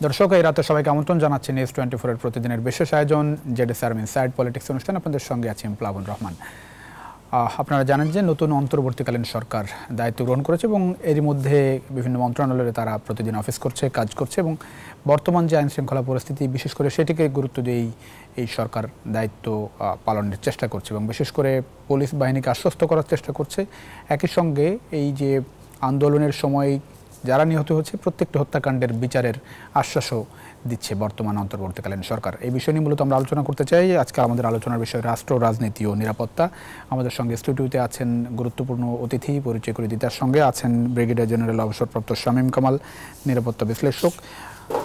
দর্শক, এই রাতে সবাইকে আমন্ত্রণ জানাচ্ছি নিউজ 24 এর প্রতিদিনের বিশেষ আয়োজন জেডএসআর ইনসাইড পলিটিক্স অনুষ্ঠান। আপনাদের সঙ্গে আছি প্লাবন রহমান। আপনারা জানেন যে নতুন অন্তর্বর্তীকালীন সরকার দায়িত্ব গ্রহণ করেছে এবং এর মধ্যে বিভিন্ন মন্ত্রণালয়ে তারা প্রতিদিন অফিস করছে, কাজ করছে এবং বর্তমান যে আইন শৃঙ্খলা পরিস্থিতি বিশেষ করে সেটিকে গুরুত্ব দিয়ে এই সরকার দায়িত্ব পালনের চেষ্টা করছে এবং বিশেষ করে পুলিশ বাহিনীকে আশ্বস্ত করার চেষ্টা করছে। একই সঙ্গে এই যে আন্দোলনের সময় যারা নিহত হচ্ছে প্রত্যেকটি হত্যাকাণ্ডের বিচারের আশ্বাসও দিচ্ছে বর্তমান অন্তর্বর্তীকালীন সরকার। এই বিষয় নিয়ে মূলত আমরা আলোচনা করতে চাই। আজকে আমাদের আলোচনার বিষয় রাষ্ট্র, রাজনীতি ও নিরাপত্তা। আমাদের সঙ্গে স্টুডিওতে আছেন গুরুত্বপূর্ণ অতিথি, পরিচয় করে দিতে সঙ্গে আছেন ব্রিগেডিয়ার জেনারেল অবসরপ্রাপ্ত শামীম কামাল, নিরাপত্তা বিশ্লেষক।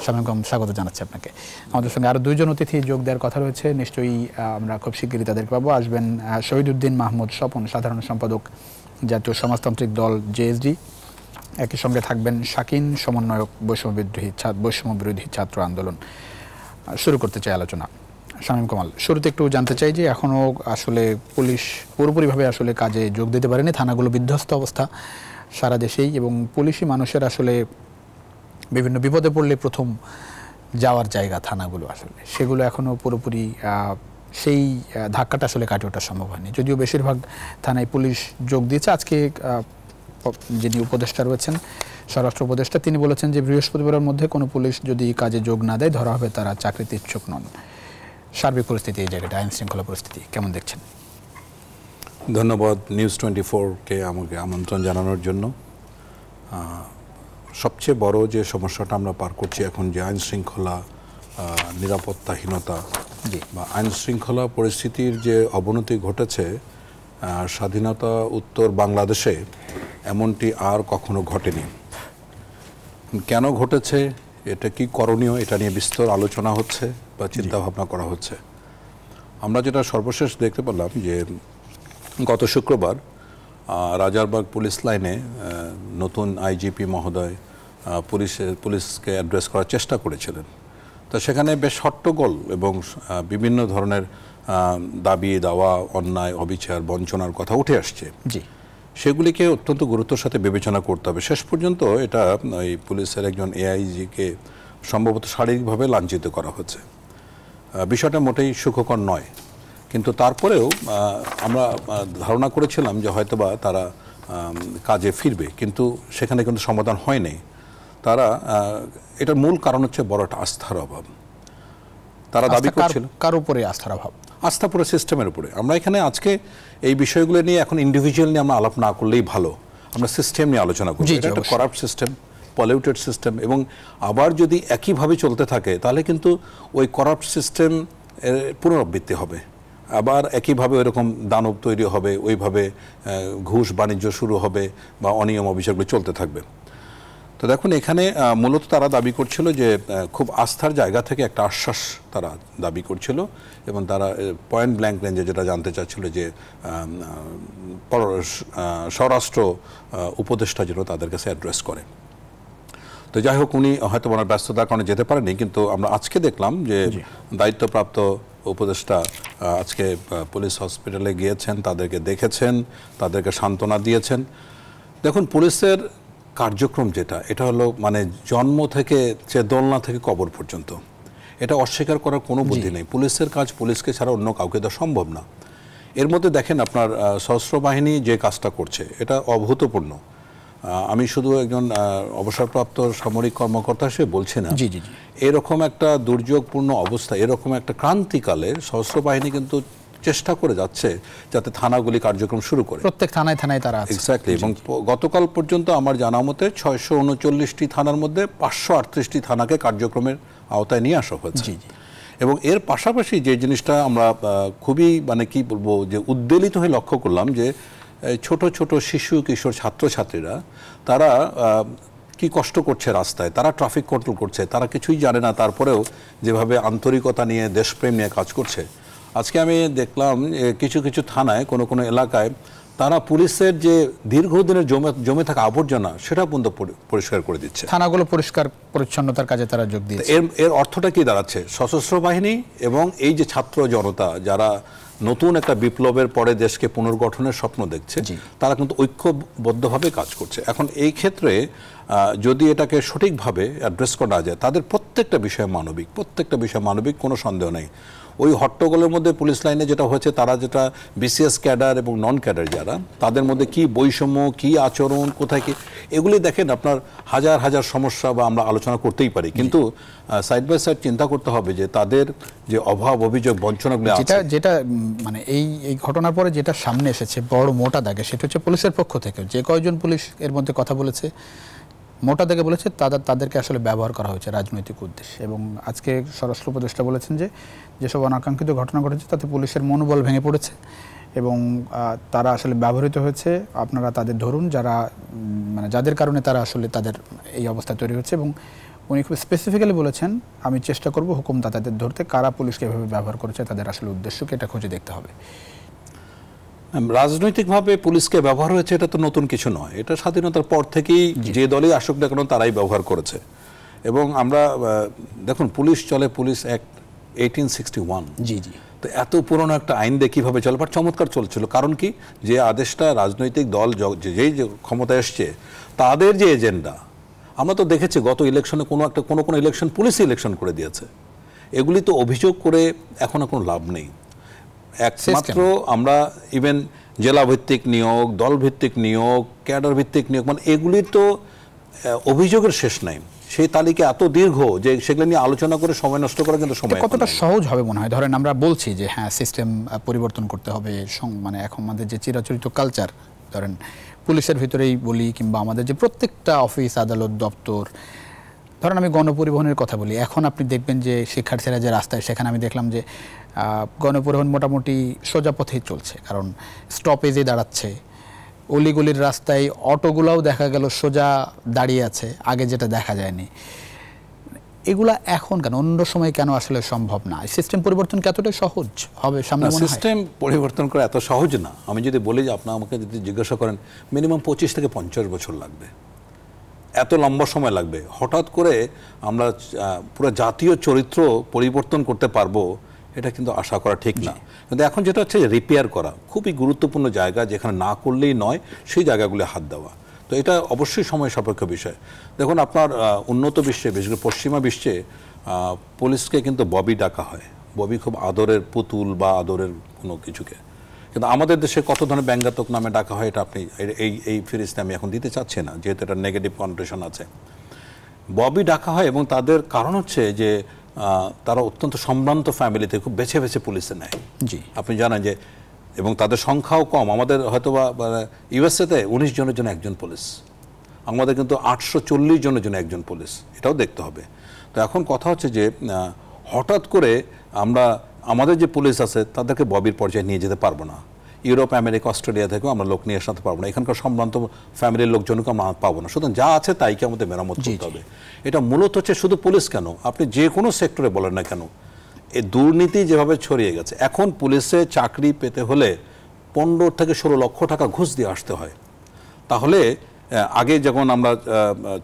শামীম কামাল, স্বাগত জানাচ্ছি আপনাকে। আমাদের সঙ্গে আরও দুইজন অতিথি যোগ দেওয়ার কথা রয়েছে, নিশ্চয়ই আমরা খুব শিগগিরই তাদেরকে পাবো। আসবেন শহীদউদ্দিন মাহমুদ স্বপন, সাধারণ সম্পাদক, জাতীয় সমাজতান্ত্রিক দল জেএসডি। একই সঙ্গে থাকবেন শাকিন, সমন্বয়ক, বৈষম্য বিরোধী ছাত্র আন্দোলন। শুরু করতে চাই আলোচনা। শামীম কামাল, শুরুতে একটু জানতে চাই যে এখনও আসলে পুলিশ পুরোপুরিভাবে আসলে কাজে যোগ দিতে পারেনি, থানাগুলো বিধ্বস্ত অবস্থা সারা দেশেই এবং পুলিশই মানুষের আসলে বিভিন্ন বিপদে পড়লে প্রথম যাওয়ার জায়গা থানাগুলো, আসলে সেগুলো এখনও পুরোপুরি সেই ধাক্কাটা আসলে কাটিয়ে ওঠা সম্ভব হয়নি। যদিও বেশিরভাগ থানায় পুলিশ যোগ দিয়েছে। আজকে যিনি উপদেষ্টা রয়েছেন, স্বরাষ্ট্র উপদেষ্টা, তিনি বলেছেন যে বৃহস্পতিবারের মধ্যে কোনো পুলিশ যদি কাজে যোগ না দেয় ধরা হবে তারা চাকরিতে ইচ্ছুক নন। সার্বিক পরিস্থিতি, এই জায়গাটা আইন শৃঙ্খলা পরিস্থিতি কেমন দেখছেন? ধন্যবাদ নিউজ 24-কে আমাকে আমন্ত্রণ জানানোর জন্য। সবচেয়ে বড় যে সমস্যাটা আমরা পার করছি এখন, যে আইন শৃঙ্খলা নিরাপত্তাহীনতা বা আইন শৃঙ্খলা পরিস্থিতির যে অবনতি ঘটেছে স্বাধীনতা উত্তর বাংলাদেশে, এমনটি আর কখনো ঘটেনি। কেন ঘটেছে, এটা কি করণীয়, এটা নিয়ে বিস্তর আলোচনা হচ্ছে বা চিন্তাভাবনা করা হচ্ছে। আমরা যেটা সর্বশেষ দেখতে পেলাম যে গত শুক্রবার রাজারবাগ পুলিশ লাইনে নতুন আইজিপি মহোদয় পুলিশকে অ্যাড্রেস করার চেষ্টা করেছিলেন। তো সেখানে বেশ হট্টগোল এবং বিভিন্ন ধরনের দাবি দাওয়া, অন্যায়, অবিচার, বঞ্চনার কথা উঠে আসছে। সেগুলিকে অত্যন্ত গুরুত্বের সাথে বিবেচনা করতে হবে। শেষ পর্যন্ত এটা এই পুলিশের একজন এআইজিকে সম্ভবত শারীরিকভাবে লাঞ্ছিত করা হচ্ছে। বিষয়টা মোটেই সুখকর নয়, কিন্তু তারপরেও আমরা ধারণা করেছিলাম যে হয়তোবা তারা কাজে ফিরবে, কিন্তু সেখানে কিন্তু সমাধান হয়নি। তারা এটার মূল কারণ হচ্ছে বড় একটা আস্থার অভাব। তারা দাবি করছিল কার উপরে আস্থার অভাব? আস্থা পুরো সিস্টেমের উপরে। আমরা এখানে আজকে এই বিষয়গুলো নিয়ে এখন ইন্ডিভিজুয়াল নিয়ে আমরা আলাপ না করলেই ভালো, আমরা সিস্টেম নিয়ে আলোচনা করি। এটা একটা করাপ্ট সিস্টেম, পলিউটেড সিস্টেম, এবং আবার যদি একইভাবে চলতে থাকে তাহলে কিন্তু ওই করাপ্ট সিস্টেম পুনরাবৃত্তি হবে, আবার একইভাবে ওইরকম দানব তৈরি হবে, ওইভাবে ঘুষ বাণিজ্য শুরু হবে বা অনিয়ম অভিযোগগুলো চলতে থাকবে। তো দেখুন, এখানে মূলত তারা দাবি করছিল যে খুব আস্থার জায়গা থেকে একটা আশ্বাস তারা দাবি করছিল এবং তারা পয়েন্ট ব্ল্যাঙ্ক রেঞ্জে যেটা জানতে চাচ্ছিল যে স্বরাষ্ট্র উপদেষ্টা যেন তাদের কাছে অ্যাড্রেস করে। তো যাই হোক, উনি হয়তো ওনার ব্যস্ততার কারণে যেতে পারেনি, কিন্তু আমরা আজকে দেখলাম যে দায়িত্বপ্রাপ্ত উপদেষ্টা আজকে পুলিশ হসপিটালে গিয়েছেন, তাদেরকে দেখেছেন, তাদেরকে সান্ত্বনা দিয়েছেন। দেখুন, পুলিশের কার্যক্রম যেটা, এটা হলো মানে জন্ম থেকে চেদলনা থেকে কবর পর্যন্ত, এটা অস্বীকার করার কোনো বুদ্ধি নেই। পুলিশের কাজ পুলিশকে ছাড়া অন্য কাউকে দেওয়া সম্ভব না। এর মধ্যে দেখেন আপনার সশস্ত্র বাহিনী যে কাজটা করছে এটা অভূতপূর্ণ। আমি শুধু একজন অবসরপ্রাপ্ত সামরিক কর্মকর্তা হিসেবে বলছি না, এরকম একটা দুর্যোগপূর্ণ অবস্থা, এরকম একটা ক্রান্তিকালে সশস্ত্র বাহিনী কিন্তু চেষ্টা করে যাচ্ছে যাতে থানাগুলি কার্যক্রম শুরু করে। প্রত্যেক থানায় থানায় তারা এক্স্যাক্টলি। এবং গতকাল পর্যন্ত আমার জানা মতে 639টি থানার মধ্যে 538টি থানাকে কার্যক্রমের আওতায় নিয়ে আসা হয়েছে। এবং এর পাশাপাশি যে জিনিসটা আমরা খুবই মানে কি বলবো, যে উদ্বেলিত হয়ে লক্ষ্য করলাম যে ছোট ছোট শিশু কিশোর ছাত্রছাত্রীরা তারা কি কষ্ট করছে রাস্তায়, তারা ট্রাফিক কন্ট্রোল করছে, তারা কিছুই জানে না, তারপরেও যেভাবে আন্তরিকতা নিয়ে, দেশপ্রেম নিয়ে কাজ করছে। আজকে আমি দেখলাম কিছু কিছু থানায়, কোনো কোনো এলাকায় তারা পুলিশের যে দীর্ঘদিনের জমে থাকা আবর্জনা সেটা পর্যন্ত পরিষ্কার করে দিচ্ছে। থানাগুলো পরিষ্কার পরিচ্ছন্নতার কাজে তারা যোগ দিয়েছে। এর অর্থটা কি দাঁড়াচ্ছে? সশস্ত্র বাহিনী এবং এই যে ছাত্র জনতা যারা নতুন একটা বিপ্লবের পরে দেশকে পুনর্গঠনের স্বপ্ন দেখছে, তারা কিন্তু ঐক্যবদ্ধভাবে কাজ করছে। এখন এই ক্ষেত্রে যদি এটাকে সঠিকভাবে অ্যাড্রেস করা যায়, তাদের প্রত্যেকটা বিষয় মানবিক, কোনো সন্দেহ নেই। ওই হট্টগোলের মধ্যে পুলিশ লাইনে যেটা হয়েছে, তারা যেটা বিসিএস ক্যাডার এবং নন ক্যাডার যারা, তাদের মধ্যে কি বৈষম্য, কি আচরণ, কোথায় কি, এগুলি দেখেন আপনার হাজার হাজার সমস্যা বা আমরা আলোচনা করতেই পারি, কিন্তু সাইড বাই সাইড চিন্তা করতে হবে যে তাদের যে অভাব, অভিযোগ, বঞ্চনাগুলো যেটা মানে এই ঘটনার পরে যেটা সামনে এসেছে বড় মোটা দাগে, সেটা হচ্ছে পুলিশের পক্ষ থেকে যে কয়জন পুলিশ এর মধ্যে কথা বলেছে, মোটা দাগে বলেছে তাদেরকে আসলে ব্যবহার করা হয়েছে রাজনৈতিক উদ্দেশ্যে। এবং আজকে স্বরাষ্ট্র উপদেষ্টা বলেছেন যে যেসব অনাকাঙ্ক্ষিত ঘটনা ঘটেছে তাতে পুলিশের মনোবল ভেঙে পড়েছে এবং তারা আসলে ব্যবহৃত হয়েছে। আপনারা তাদের ধরুন যারা মানে যাদের কারণে তারা আসলে তাদের এই অবস্থা তৈরি হচ্ছে। এবং উনি খুব স্পেসিফিক্যালি বলেছেন, আমি চেষ্টা করব হুকুমদাতাদের ধরতে, কারা পুলিশকে এভাবে ব্যবহার করেছে, তাদের আসলে উদ্দেশ্যকে এটা খুঁজে দেখতে হবে। রাজনৈতিকভাবে পুলিশকে ব্যবহার হয়েছে, এটা তো নতুন কিছু নয়, এটা স্বাধীনতার পর থেকেই যে দলই আসুক না কেন তারাই ব্যবহার করেছে। এবং আমরা দেখুন, পুলিশ চলে পুলিশ অ্যাক্ট 1861, তো এত পুরনো একটা আইন দিয়ে কীভাবে চলে, বাট চমৎকার চলছিল। কারণ কি, যে আদেশটা রাজনৈতিক দল যেই যে ক্ষমতায় এসছে তাদের যে এজেন্ডা, আমরা তো দেখেছি গত ইলেকশনে কোনো ইলেকশন পুলিশই ইলেকশন করে দিয়েছে। এগুলি তো অভিযোগ করে এখন কোনো লাভ নেই। একমাত্র আমরা ইভেন জেলা ভিত্তিক নিয়োগ, দল ভিত্তিক নিয়োগ, ক্যাডার ভিত্তিক নিয়োগ, মানে এগুলি তো অভিযোগের শেষ নাই। সেই তালিকা এত দীর্ঘ যে সেগুলো নিয়ে আলোচনা করে সময় নষ্ট করা কিন্তু সময় কতটা সহজ হবে মনে হয়। ধরেন আমরা বলছি যে হ্যাঁ সিস্টেম পরিবর্তন করতে হবে, মানে এখন আমাদের যে চিরাচরিত কালচার, ধরেন পুলিশের ভিতরেই বলি কিংবা আমাদের যে প্রত্যেকটা অফিস, আদালত, দপ্তর, ধরেন আমি গণপরিবহনের কথা বলি, এখন আপনি দেখবেন যে শিক্ষার্থীরা যে রাস্তায়, সেখানে আমি দেখলাম যে গণপরিবহন মোটামুটি সোজা পথেই চলছে, কারণ স্টপেজে দাঁড়াচ্ছে। অলিগলির রাস্তায় অটোগুলোও দেখা গেল সোজা দাঁড়িয়ে আছে, আগে যেটা দেখা যায়নি। এগুলা এখন কেন, অন্য সময় কেন আসলে সম্ভব না? সিস্টেম পরিবর্তন কি এতটাই সহজ হবে সামনে? সিস্টেম পরিবর্তন করা এত সহজ না। আমি যদি বলি যে আপনার আমাকে যদি জিজ্ঞাসা করেন, মিনিমাম 25 থেকে 50 বছর লাগবে, এত লম্বা সময় লাগবে। হঠাৎ করে আমরা পুরো জাতীয় চরিত্র পরিবর্তন করতে পারবো, এটা কিন্তু আশা করা ঠিক না। কিন্তু এখন যেটা হচ্ছে রিপেয়ার করা খুবই গুরুত্বপূর্ণ জায়গা, যেখানে না করলেই নয় সেই জায়গাগুলি হাত দেওয়া, তো এটা অবশ্যই সময় সাপেক্ষ বিষয়। দেখুন, আপনার উন্নত বিশ্বে, বিশেষ করে পশ্চিমা বিশ্বে পুলিশকে কিন্তু ববি ডাকা হয়। ববি খুব আদরের পুতুল বা আদরের কোনো কিছুকে, কিন্তু আমাদের দেশে কত ধরনের ব্যঙ্গাত্মক নামে ডাকা হয়, এটা আপনি এই ফিরিস্তে আমি এখন দিতে চাচ্ছি না, যেহেতু এটা নেগেটিভ কনোটেশন আছে। ববি ডাকা হয় এবং তাদের কারণ হচ্ছে যে তারা অত্যন্ত সম্ভ্রান্ত ফ্যামিলিতে খুব বেছে বেছে পুলিশে নেয়। আপনি জানেন যে, এবং তাদের সংখ্যাও কম। আমাদের হয়তো বা ইউএসএতে 19 জনের জন্য একজন পুলিশ, আমাদের কিন্তু 840 জনের জন্য একজন পুলিশ, এটাও দেখতে হবে। তো এখন কথা হচ্ছে যে হঠাৎ করে আমরা আমাদের যে পুলিশ আছে তাদেরকে ববির পর্যায়ে নিয়ে যেতে পারবো না। ইউরোপ, আমেরিকা, অস্ট্রেলিয়া থেকেও আমরা লোক নিয়ে আসতে পারবো না, এখানকার সম্ভ্রান্ত ফ্যামিলির লোকজনকে আমরা পাবো না। সুতরাং যা আছে তাইকে আমাদের মেরামত করতে হবে। এটা মূলত হচ্ছে শুধু পুলিশ কেন, আপনি যে কোনো সেক্টরে বলেন না কেন, এই দুর্নীতি যেভাবে ছড়িয়ে গেছে। এখন পুলিশে চাকরি পেতে হলে 15 থেকে 16 লক্ষ টাকা ঘুষ দিয়ে আসতে হয়। তাহলে আগে যখন আমরা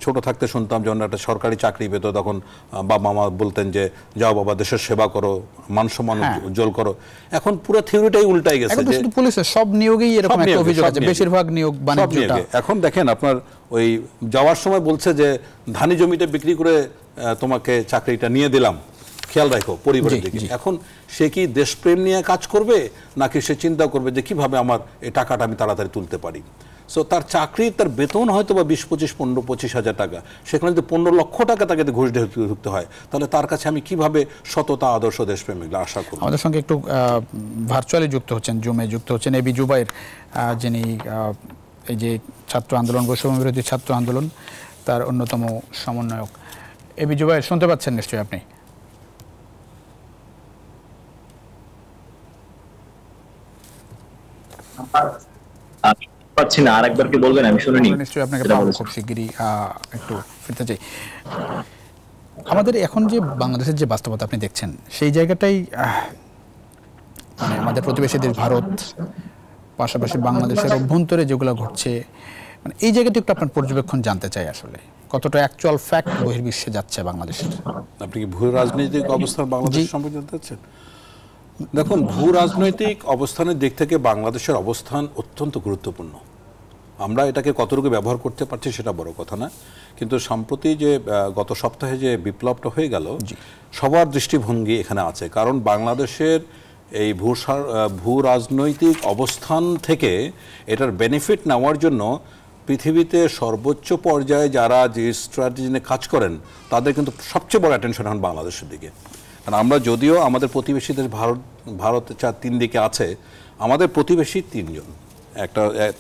ছোট থাকতে শুনতাম, যখন একটা সরকারি চাকরি পেত, তখন বাবা মা বলতেন যে যাও বাবা দেশের সেবা করো, মান সম্মান উজ্জ্বল করো। এখন পুরো থিওরিটাই উল্টাই গেছে। পুলিশের সব নিয়োগেই এরকম একটা অভিযোগ আছে, বেশিরভাগ নিয়োগ বাণিজ্যটা। এখন দেখেন, আপনার ওই যাওয়ার সময় বলছে যে ধানি জমিটা বিক্রি করে তোমাকে চাকরিটা নিয়ে দিলাম, খেয়াল রাখো পরিবারের দিকে। এখন সে কি দেশপ্রেম নিয়ে কাজ করবে, নাকি সে চিন্তা করবে যে কিভাবে আমার এই টাকাটা আমি তাড়াতাড়ি তুলতে পারি? সো তার চাকরি, তার বেতন হয়তো বা 20, 25, 15, 25 হাজার টাকা, সেখানে যদি 15 লক্ষ টাকা তাকে ঘুষ ঢুকতে হয়, তাহলে তার কাছে আমি কিভাবে সততা, আদর্শ, দেশপ্রেম এগুলো আশা করব? আমাদের সঙ্গে একটু ভার্চুয়ালি যুক্ত হচ্ছেন, জুমে যুক্ত হচ্ছেন এবি জুবায়ের, যিনি এই যে ছাত্র আন্দোলন, বৈষম্য বিরোধী ছাত্র আন্দোলন, তার অন্যতম সমন্বয়ক। এবি জুবায়ের, শুনতে পাচ্ছেন নিশ্চয়ই আপনি? পাচ্ছি না, আরেকবার কি বলবেন? আমি শুনিনি। নিশ্চয়ই আপনাকে পাবো খুব শিগগিরই। একটু ফিরতে চাই। আমাদের এখন যে বাংলাদেশের যে বাস্তবতা আপনি দেখছেন, সেই জায়গাটাই মানে আমাদের প্রতিবেশী দেশ ভারত, পাশাপাশি বাংলাদেশের অভ্যন্তরে যেগুলো ঘটছে, মানে এই জায়গাটি একটু আপনার পর্যবেক্ষণ জানতে চাই। আসলে কতটা অ্যাকচুয়াল ফ্যাক্ট বহির্বিশ্বে যাচ্ছে বাংলাদেশের? আপনি কি ভূ রাজনৈতিক অবস্থার বাংলাদেশ সম্পর্কে জানতে চাচ্ছেন? দেখুন, ভূ রাজনৈতিক অবস্থানের দিক থেকে বাংলাদেশের অবস্থান অত্যন্ত গুরুত্বপূর্ণ। আমরা এটাকে কতটুকু ব্যবহার করতে পারছি সেটা বড় কথা না, কিন্তু সম্প্রতি যে গত সপ্তাহে যে বিপ্লবটা হয়ে গেল, সবার দৃষ্টিভঙ্গি এখানে আছে। কারণ বাংলাদেশের এই ভূ রাজনৈতিক অবস্থান থেকে এটার বেনিফিট নেওয়ার জন্য পৃথিবীতে সর্বোচ্চ পর্যায়ে যারা যে স্ট্র্যাটেজি নিয়ে কাজ করেন তাদের কিন্তু সবচেয়ে বড় অ্যাটেনশন এখন বাংলাদেশের দিকে। কারণ আমরা যদিও আমাদের প্রতিবেশীদের ভারত 3 দিকে আছে, আমাদের প্রতিবেশী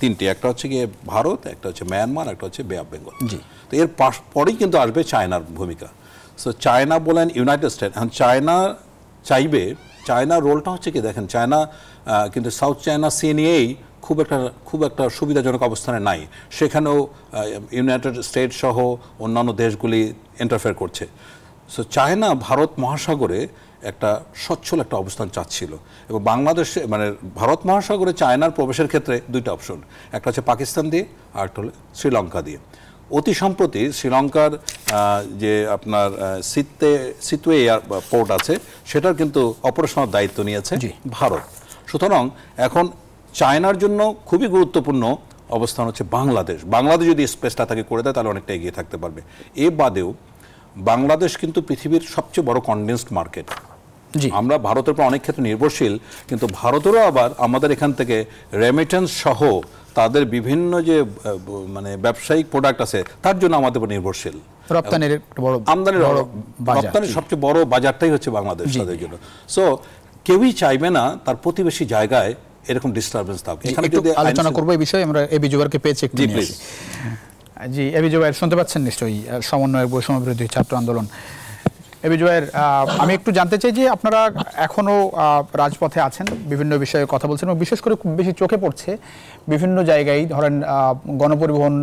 তিনটি, একটা হচ্ছে গিয়ে ভারত, একটা হচ্ছে মায়ানমার, একটা হচ্ছে বে অফ বেঙ্গল। তো এর পরেই কিন্তু আসবে চায়নার ভূমিকা। সো চায়না বলেন ইউনাইটেড স্টেট, এখন চায়না চাইবে, চায়নার রোলটা হচ্ছে কি দেখেন, চায়না কিন্তু সাউথ চায়না সি নিয়েই খুব একটা সুবিধাজনক অবস্থানে নাই। সেখানেও ইউনাইটেড স্টেট সহ অন্যান্য দেশগুলি ইন্টারফেয়ার করছে। সো চায়না ভারত মহাসাগরে একটা সচ্ছল একটা অবস্থান চাচ্ছিল, এবং বাংলাদেশে মানে ভারত মহাসাগরে চায়নার প্রবেশের ক্ষেত্রে 2টা অপশন, একটা হচ্ছে পাকিস্তান দিয়ে আর একটা হলো শ্রীলঙ্কা দিয়ে। অতি সম্প্রতি শ্রীলঙ্কার যে আপনার সিতুয়ে পোর্ট আছে সেটার কিন্তু অপারেশনাল দায়িত্ব নিয়েছে ভারত। সুতরাং এখন চায়নার জন্য খুবই গুরুত্বপূর্ণ অবস্থান হচ্ছে বাংলাদেশ। বাংলাদেশ যদি স্পেসটা তাকে করে দেয় তাহলে অনেকটা এগিয়ে থাকতে পারবে। এ বাদেও বাংলাদেশ কিন্তু পৃথিবীর সবচেয়ে বড় কনডেন্সড মার্কেট। আমরা ভারতের উপর অনেক ক্ষেত্রে নির্ভরশীল, কিন্তু ভারতেরও আবার আমাদের এখান থেকে রেমিটেন্স সহ তাদের বিভিন্ন যে মানে ব্যবসায়িক প্রোডাক্ট আছে তার জন্য আমাদের উপর নির্ভরশীল। রপ্তানির সবচেয়ে বড় বাজারটাই হচ্ছে বাংলাদেশ তাদের জন্য। সো কেউই চাইবে না তার প্রতিবেশী জায়গায় এরকম ডিস্টারবেন্স থাকুক। এখানে যদি আলোচনা করবো এই বিষয়ে, আমরা এবি জুবারকে পেয়েছি একটু। জি এবি জুবাইর শুনতে পাচ্ছেন নিশ্চয়ই, সমন্বয়ের বৈষম্য বিরোধী ছাত্র আন্দোলন। এবি জুবাইর, আমি একটু জানতে চাই যে আপনারা এখনো রাজপথে আছেন, বিভিন্ন বিষয়ে কথা বলছেন, এবং বিশেষ করে খুব বেশি চোখে পড়ছে বিভিন্ন জায়গায়, ধরেন গণপরিবহন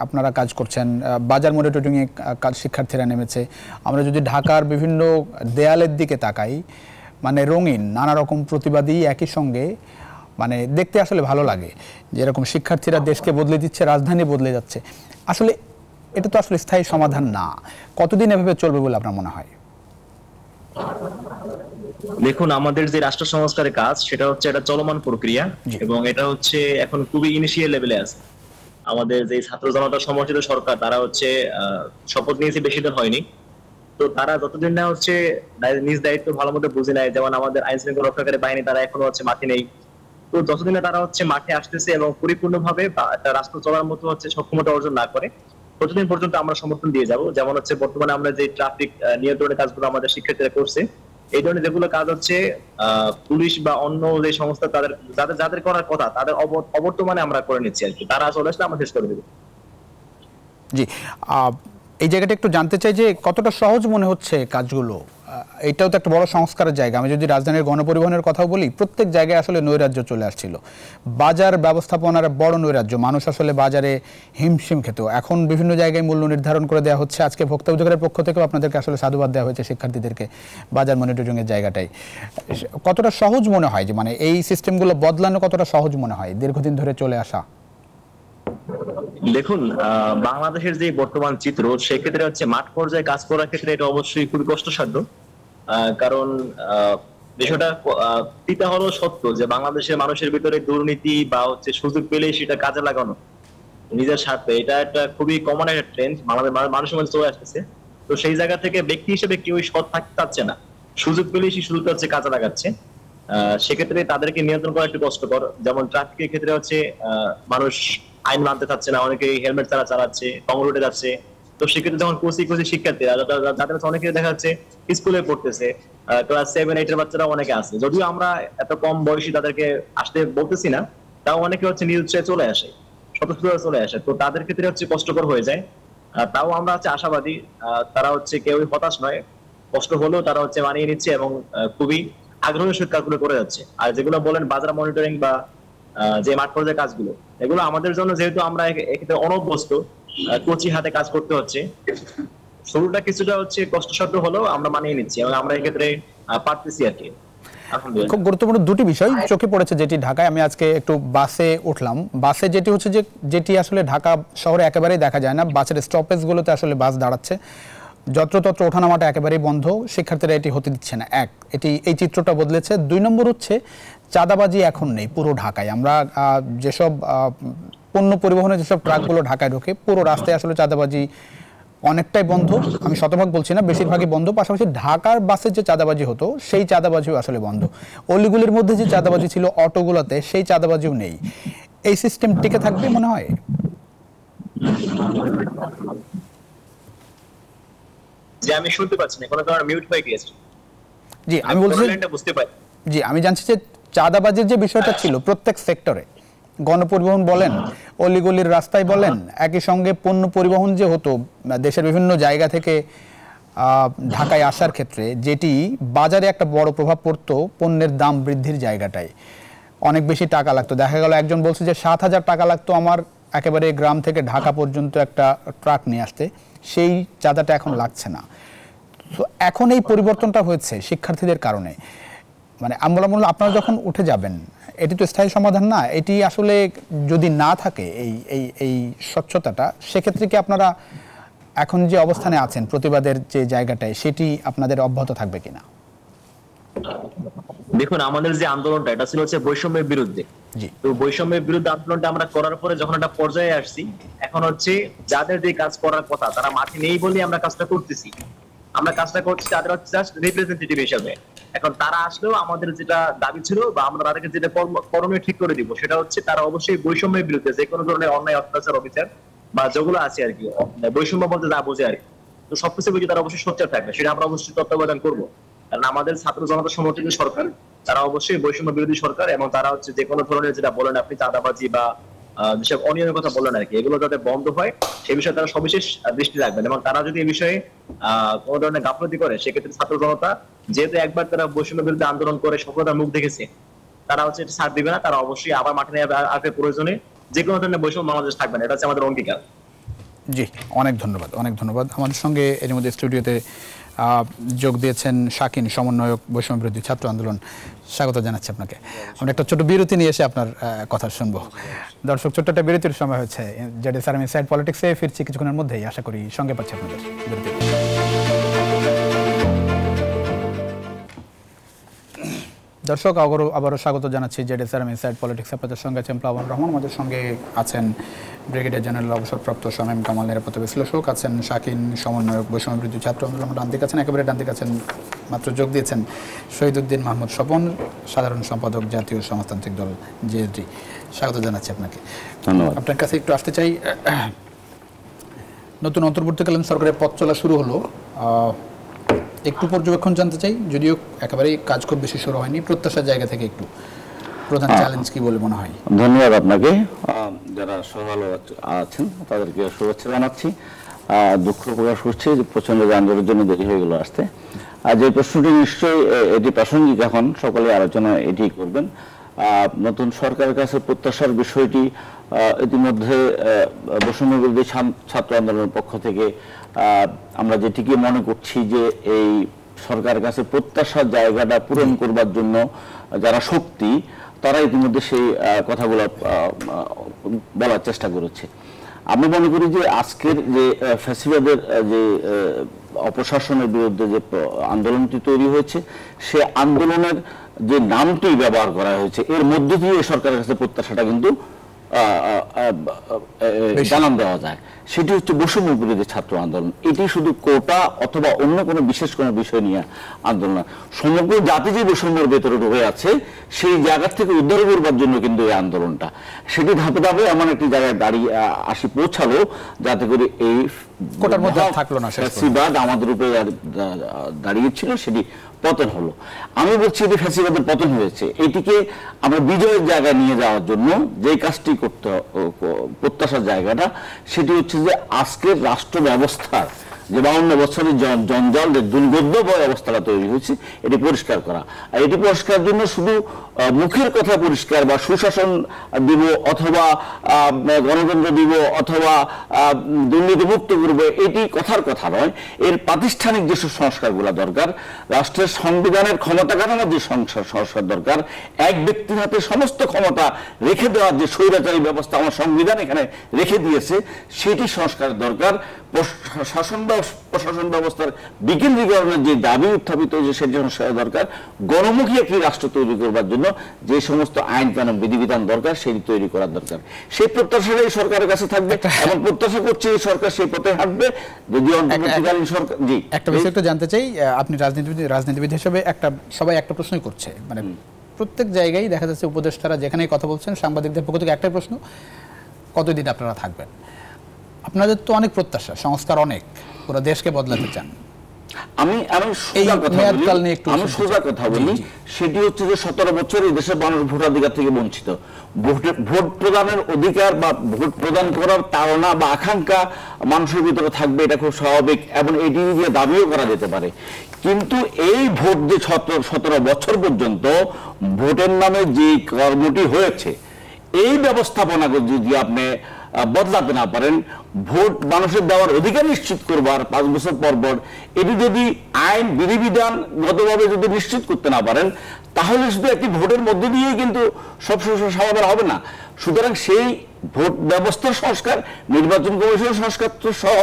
আপনারা কাজ করছেন, বাজার মনিটরিংয়ে কাজ শিক্ষার্থীরা নেমেছে। আমরা যদি ঢাকার বিভিন্ন দেয়ালের দিকে তাকাই, মানে রঙিন নানা রকম প্রতিবাদী একই সঙ্গে, মানে দেখতে আসলে ভালো লাগে যে এরকম শিক্ষার্থীরা দেশকে বদলে দিচ্ছে, রাজধানী বদলে যাচ্ছে। আসলে এটা তো আসলে স্থায়ী সমাধান না। কতদিন এভাবে চলবে বলে আপনার মনে হয়? দেখুন, আমাদের যে রাষ্ট্র সংস্কারের কাজ সেটা হচ্ছে একটা চলমান প্রক্রিয়া, এবং এটা হচ্ছে এখন খুবই ইনিশিয়াল লেভেলে আছে। আমাদের যে ছাত্র জনতা সমর্থিত সরকার, তারা হচ্ছে শপথ নিয়েছে, বেশি দিন হয়নি। তো তারা যতদিন না হচ্ছে নিজ দায়িত্ব ভালো মতো বুঝে নেয়, যেমন আমাদের আইন শৃঙ্খলা রক্ষাকারী বাহিনী তারা এখনো হচ্ছে মাঠে নেই, তো যতদিন তারা হচ্ছে মাঠে আসতেছে এবং পরিপূর্ণভাবে একটা রাষ্ট্র চলার মতো হচ্ছে সক্ষমতা অর্জন না করে, ততদিন পর্যন্ত আমরা সমর্থন দিয়ে যাব। যেমন হচ্ছে বর্তমানে আমরা যে ট্রাফিক নিয়ন্ত্রণের কাজগুলো আমাদের শিক্ষার্থীরা করছে, এই ধরনের যেগুলো কাজ হচ্ছে পুলিশ বা অন্য যে সংস্থা যাদের করার কথা তাদের অবর্তমানে আমরা করে নিচ্ছি আর কি। তারা চলে আসলে আমরা শেষ করে দেবো। জি, এই জায়গাটা একটু জানতে চাই যে কতটা সহজ মনে হচ্ছে কাজগুলো। এটাও তো একটা বড় সংস্কারের জায়গা। আমি যদি রাজধানীর গণপরিবহনের কথাও বলি, প্রত্যেক জায়গায় আসলে নৈরাজ্য চলে আসছিল। বাজার ব্যবস্থাপনার বড় নৈরাজ্য, মানুষ আসলে বাজারে হিমশিম খেত। এখন বিভিন্ন জায়গায় মূল্য নির্ধারণ করে দেওয়া হচ্ছে। আজকে ভোক্তা অধিকারের পক্ষ থেকেও আপনাদেরকে আসলে সাধুবাদ দেওয়া হয়েছে শিক্ষার্থীদেরকে বাজার মনিটরিংয়ের জায়গাটাই। কতটা সহজ মনে হয় যে মানে এই সিস্টেমগুলো বদলানো কতটা সহজ মনে হয় দীর্ঘদিন ধরে চলে আসা? দেখুন, বাংলাদেশের যে বর্তমান চিত্র, সেক্ষেত্রে হচ্ছে মাঠ পর্যায়ে কাজ করার ক্ষেত্রে এটা অবশ্যই খুবই কষ্টসাধ্য। কারণ বিষয়টা তিতা হলো সত্য যে বাংলাদেশের মানুষের ভিতরে দুর্নীতি বা হচ্ছে সুযোগ পেলে সেটা কাজে লাগানো নিজের স্বার্থে, এটা একটা খুবই কমন একটা ট্রেন্ড মানুষের মধ্যে চলে আসতেছে। তো সেই জায়গা থেকে ব্যক্তি হিসেবে কেউ সৎ থাকতে চাচ্ছে না, সুযোগ পেলে সেই সুযোগটা হচ্ছে কাজে লাগাচ্ছে। সেক্ষেত্রে তাদেরকে নিয়ন্ত্রণ করা একটু কষ্টকর। যেমন ট্রাফিকের ক্ষেত্রে হচ্ছে মানুষ আইন মানতে চাচ্ছে না, অনেকে হেলমেট ছাড়া চালাচ্ছে, রং রোডে যাচ্ছে। তো সেক্ষেত্রে যখন কোচি শিক্ষার্থীরা যাদের অনেকে দেখা যাচ্ছে স্কুলে পড়তেছে, ক্লাস 7-8 এর বাচ্চারা অনেকে আছে, যদিও আমরা এত কম বয়সী তাদেরকে আসতে বলতেছি না, তাও অনেকে হচ্ছে নিজ উৎসাহে চলে আসে, স্বতঃস্ফূর্ত চলে আসে। তো তাদের ক্ষেত্রে হচ্ছে কষ্টকর হয়ে যায়। তাও আমরা হচ্ছে আশাবাদী, তারা হচ্ছে কেউই হতাশ নয়, কষ্ট হলেও তারা হচ্ছে মানিয়ে নিচ্ছে এবং খুবই আগ্রহের সহিত কাজগুলো করে যাচ্ছে। আর যেগুলো বলেন বাজার মনিটরিং বা যে মাঠ পর্যায়ে কাজগুলো, এগুলো আমাদের জন্য যেহেতু আমরা এক্ষেত্রে অনভ্যস্ত, কোচি হাতে কাজ করতে হচ্ছে, শুরুটা কিছুটা হচ্ছে কষ্টসাধ্য হলেও আমরা মানিয়ে নিচ্ছি এবং আমরা এক্ষেত্রে পারতেছি আর কি। খুব গুরুত্বপূর্ণ দুটি বিষয় চোখে পড়েছে যেটি ঢাকায়, আমি আজকে একটু বাসে উঠলাম, বাসে যেটি হচ্ছে যেটি আসলে ঢাকা শহরে একেবারেই দেখা যায় না, বাসের স্টপেজগুলোতে আসলে বাস দাঁড়াচ্ছে, যত্রতত্র ওঠানামাটা একেবারেই বন্ধ, শিক্ষার্থীরা এটি হতে দিচ্ছে না। এই চিত্রটা বদলেছে। 2 নম্বর হচ্ছে চাঁদাবাজি এখন নেই পুরো ঢাকায়। আমরা যেসব পণ্য পরিবহনের যেসব ট্রাকগুলো ঢাকায় ঢোকে, পুরো রাস্তায় আসলে চাঁদাবাজি অনেকটাই বন্ধ। আমি শতভাগ বলছি না, বেশিরভাগই বন্ধ। পাশাপাশি ঢাকার বাসে যে চাঁদাবাজি হতো সেই চাঁদাবাজিও আসলে বন্ধ। অলিগুলির মধ্যে যে চাঁদাবাজি ছিল অটোগুলোতে, সেই চাঁদাবাজিও নেই। এই সিস্টেম টিকে থাকবে মনে হয়? যে আমি শুনতে পাচ্ছি না, কোনো কারণে মিউট হয়ে গিয়েছে। জি আমি বলছি, বুঝতে পারি। জি আমি জানছি যে চাঁদাবাজির যে বিষয়টা ছিল প্রত্যেক সেক্টরে, গণপরিবহন বলেন, অলিগলির রাস্তায় বলেন, একই সঙ্গে পণ্য পরিবহন যে হতো দেশের বিভিন্ন জায়গা থেকে ঢাকায় আসার ক্ষেত্রে, যেটি বাজারে একটা বড় প্রভাব পড়তো পণ্যের দাম বৃদ্ধির জায়গাটায়। অনেক বেশি টাকা লাগতো। দেখা গেল একজন বলছে যে 7,000 টাকা লাগতো আমার একেবারে গ্রাম থেকে ঢাকা পর্যন্ত একটা ট্রাক নিয়ে আসতে, সেই চাঁদাটা এখন লাগছে না। তো এখন এই পরিবর্তনটা হয়েছে শিক্ষার্থীদের কারণে। মানে আমরা বললাম আপনারা যখন উঠে যাবেন, এটি তো স্থায়ী সমাধান না। এটি আসলে যদি না থাকে এই স্বচ্ছতাটা, সেক্ষেত্রে কি আপনারা এখন যে অবস্থানে আছেন প্রতিবাদের যে জায়গাটায়, সেটি আপনাদের অব্যাহত থাকবে কিনা? দেখুন, আমাদের যে আন্দোলনটা, এটা ছিল হচ্ছে বৈষম্যের বিরুদ্ধে। তো বৈষম্যের বিরুদ্ধে আন্দোলনটা আমরা করার পরে যখন একটা পর্যায়ে আসছি, এখন হচ্ছে যাদের যে কাজ করার কথা তারা মাঠে নেই বলে আমরা কাজটা করতেছি। আমরা কাজটা করছি তাদের হচ্ছে জাস্ট রিপ্রেজেন্টেটিভ হিসেবে। এখন তারা আসলেও আমাদের যেটা দাবি ছিল বা আমরা তাদেরকে যেটা করণীয় ঠিক করে দিব, সেটা হচ্ছে তারা অবশ্যই বৈষম্যের বিরুদ্ধে যে কোনো ধরনের অন্যায়, অত্যাচার, অবিচার বা যেগুলো আছে আর কি, বৈষম্য বলতে যা বোঝে আর কি, তো সবকিছু বুঝে তারা অবশ্যই সোচ্চার থাকবে, সেটা আমরা অবশ্যই তত্ত্বাবধান করবো। কারণ আমাদের ছাত্র জনতা সমর্থিত সরকার, তারা অবশ্যই বৈষম্য বিরোধী সরকার, এবং তারা হচ্ছে যে কোনো ধরনের যেটা বলেন আপনি চাঁদাবাজি বা যেসব অনিয়মের কথা বললেন আর কি, এগুলো যাতে বন্ধ হয় সেই বিষয়ে তারা সবিশেষ দৃষ্টি রাখবেন। এবং তারা যদি এই বিষয়ে কোনো ধরনের গাফলতি করে, সেক্ষেত্রে ছাত্র জনতা যেহেতু একবার তারা বৈষম্য বিরুদ্ধে আন্দোলন করে সফলতার মুখ দেখেছে, তারা হচ্ছে ছাড় দিবে না। তারা অবশ্যই আবার মাঠে নিয়ে আসবে প্রয়োজনে, যে কোনো ধরনের বৈষম্য বাংলাদেশ থাকবে না। এটা হচ্ছে আমাদের অঙ্গীকার। জি, অনেক ধন্যবাদ, অনেক ধন্যবাদ। আমাদের সঙ্গে এর মধ্যে স্টুডিওতে যোগ দিয়েছেন শাকিন, সমন্বয়ক বৈষম্য বিরোধী ছাত্র আন্দোলন। স্বাগত জানাচ্ছি আপনাকে। আমরা একটা ছোট বিরতি নিয়ে এসে আপনার কথা শুনবো। দর্শক, ছোট্ট একটা বিরতির সময় হচ্ছে। জেডএস আর্মি সাইড পলিটিক্সে ফিরছি কিছুক্ষণের মধ্যেই, আশা করি সঙ্গে পাচ্ছি আপনাদের। বিরতি। দর্শক, আবারও স্বাগত জানাচ্ছি জেডএস আর্মি সাইড পলিটিক্স। আপনাদের সঙ্গে আছেন প্লাবন রহমান, আমাদের সঙ্গে আছেন ব্রিগেডিয়ার জেনারেল অবসরপ্রাপ্ত শামীম কামাল, নিরাপত্তা বিশ্লেষক, আছেন শাকিন, সমন্বয়ক বৈষম্য বিরোধী ছাত্র আন্দোলন। ডান দিকে আছেন, একেবারে ডান দিকে আছেন, মাত্র যোগ দিয়েছেন শহীদুদ্দিন মাহমুদ স্বপন, সাধারণ সম্পাদক জাতীয় সমাজতান্ত্রিক দল জেএসডি। স্বাগত জানাচ্ছি আপনাকে। ধন্যবাদ। আপনার কাছে একটু আসতে চাই, নতুন অন্তর্বর্তীকালীন সরকারের পথ চলা শুরু হলো, একটু পর্যবেক্ষণ জানতে চাই, যদিও একেবারেই কাজ খুব বেশি শুরু হয়নি, প্রত্যাশার জায়গা থেকে একটু প্রধান চ্যালেঞ্জ কি বলে মনে হয়? ধন্যবাদ আপনাকে। যারা সভালো আছেন তাদেরকে শুভেচ্ছা জানাচ্ছি। দুঃখ প্রকাশ করছি যে প্রচন্ড যানজটের জন্য দেরি হয়ে গেল আসতে। আর যে প্রশ্নটি নিশ্চয়ই এটি প্রাসঙ্গিক, এখন সকলে আলোচনা এটি করবেন। নতুন সরকারের কাছে প্রত্যাশার বিষয়টি ইতিমধ্যে বৈষম্য বিরোধী ছাত্র আন্দোলনের পক্ষ থেকে আমরা যেটিকে মনে করছি যে এই সরকারের কাছে প্রত্যাশার জায়গাটা পূরণ করবার জন্য যারা শক্তি, তারা ইতিমধ্যে সেই কথাগুলো বলার চেষ্টা করেছে। আমি মনে করি যে আজকের যে ফ্যাসিবাদের যে অপশাসনের বিরুদ্ধে যে আন্দোলনটি তৈরি হয়েছে, সে আন্দোলনের যে নামটি ব্যবহার করা হয়েছে, এর মধ্য দিয়ে সরকারের কাছে প্রত্যাশাটা কিন্তু জানান দেওয়া যায়। সেটি হচ্ছে বৈষম্য বিরোধী ছাত্র আন্দোলন। এটি শুধু কোটা অথবা অন্য কোনো বিশেষ কোনো বিষয় নিয়ে আন্দোলন, সমগ্র জাতি যে বৈষম্যের ভেতরে ঢুকে আছে সেই জায়গা থেকে উদ্ধার করবার জন্য কিন্তু এই আন্দোলনটা, সেটি ধাপে ধাপে এমন একটি জায়গায় পৌঁছালো যাতে করে এই কোটার মধ্যে থাকলো না, ফ্যাসিবাদ আমাদের উপরে দাঁড়িয়েছিল, সেটি পতন হলো। আমি বলছি এটি ফ্যাসিবাদের পতন হয়েছে। এটিকে আমরা বিজয়ের জায়গায় নিয়ে যাওয়ার জন্য যে কাজটি করতে প্রত্যাশার জায়গাটা, সেটি হচ্ছে যে আজকের রাষ্ট্র ব্যবস্থার যে 52 বছরের জঞ্জাল, যে দুর্গোদ্যময় অবস্থাটা তৈরি হয়েছে, এটি পরিষ্কার করা। আর এটি পরিষ্কার জন্য শুধু মুখের কথা পরিষ্কার বা সুশাসন দিব অথবা গণতন্ত্র দিব অথবা দুর্নীতিমুক্ত করবে, এটি কথার কথা নয়। এর প্রাতিষ্ঠানিক যেসব সংস্কারগুলো দরকার, রাষ্ট্রের সংবিধানের ক্ষমতা কাঠামোর যে সংস্কার দরকার, এক ব্যক্তির হাতে সমস্ত ক্ষমতা রেখে দেওয়ার যে স্বৈরাচারী ব্যবস্থা আমার সংবিধান এখানে রেখে দিয়েছে, সেটি সংস্কার দরকার। শাসন বা প্রশাসন ব্যবস্থার বিকেন্দ্রীকরণের যে দাবি উত্থাপিত যে সেটা দরকার, গণমুখী একটি রাষ্ট্র তৈরি করবার জন্য যে সমস্ত আইন কানুন বিধিবিধান দরকার সেটি তৈরি করার দরকার। সেই প্রত্যাশাটাই সরকারের কাছে থাকবে এবং প্রত্যাশা করছে এই সরকার সেই পথে হাঁটবে। যদি অন্তর্বর্তীকালীন সরকার, জি একটা বিষয় একটু জানতে চাই, আপনি রাজনীতিবিদ হিসেবে সবাই একটা প্রশ্নই করছে, মানে প্রত্যেক জায়গায় দেখা যাচ্ছে উপদেষ্টারা যেখানেই কথা বলছেন সাংবাদিকদের পক্ষ থেকে একটাই প্রশ্ন, কতদিন আপনারা থাকবেন? আপনাদের তো অনেক প্রত্যাশা, সংস্কার অনেক, পুরো দেশকে বদলাতে চান। আমি সোজা কথা বলি, সেটি হচ্ছে যে 17 বছর এই দেশের মানুষ ভোটাধিকার থেকে বঞ্চিত। ভোট প্রদানের অধিকার বা ভোট প্রদান করার তাড়না বা আকাঙ্ক্ষা মানুষের ভিতরে থাকবে, এটা খুব স্বাভাবিক এবং এটি দিয়ে দাবিও করা যেতে পারে। কিন্তু এই ভোট যে 17 বছর পর্যন্ত ভোটের নামে যে কর্মটি হয়েছে, এই ব্যবস্থাপনাকে যদি আপনি বদলাতে না পারেন, ভোট মানুষের দেওয়ার অধিকার নিশ্চিত করবার 5 বছর পর পর এটি যদি আইন বিধিবিধান গতভাবে যদি নিশ্চিত করতে না পারেন, তাহলে শুধু একটি ভোটের মধ্য দিয়েই কিন্তু সব সমাধান হবে না। সুতরাং সেই ভোট ব্যবস্থার সংস্কার, নির্বাচন কমিশনের সংস্কার সহ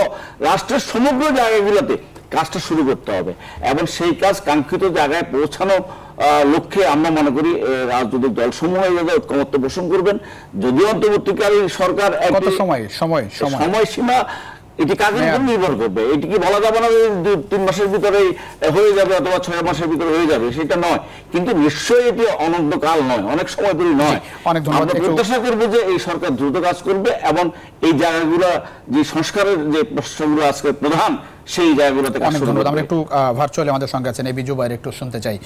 রাষ্ট্রের সমগ্র জায়গাগুলোতে কাজটা শুরু করতে হবে এবং সেই কাজ কাঙ্ক্ষিত জায়গায় পৌঁছানো লক্ষ্যে আমরা মনে করি রাজনৈতিক দল সমূহ ঐক্যমত্য পোষণ করবেন। যদিও অন্তর্বর্তীকালীন সরকার সময়সীমা এটি কাজের উপর নির্ভর করবে, এটি কি বলা যাবে না 2-3 মাসের ভিতরে হয়ে যাবে অথবা 6 মাসের ভিতরে হয়ে যাবে, সেটা নয়। কিন্তু নিশ্চয়ই এটি অনন্তকাল নয়, অনেক সময় ধরে নয়। আমরা প্রত্যাশা করবো যে এই সরকার দ্রুত কাজ করবে এবং এই জায়গাগুলো যে সংস্কারের যে প্রশ্নগুলো আজকে প্রধান, সেই জায়গাগুলোতে কাজ শুরু করবে। আমরা একটু ভার্চুয়ালি আমাদের সঙ্গে আছেন এবি জুবাইর, একটু শুনতে চাই।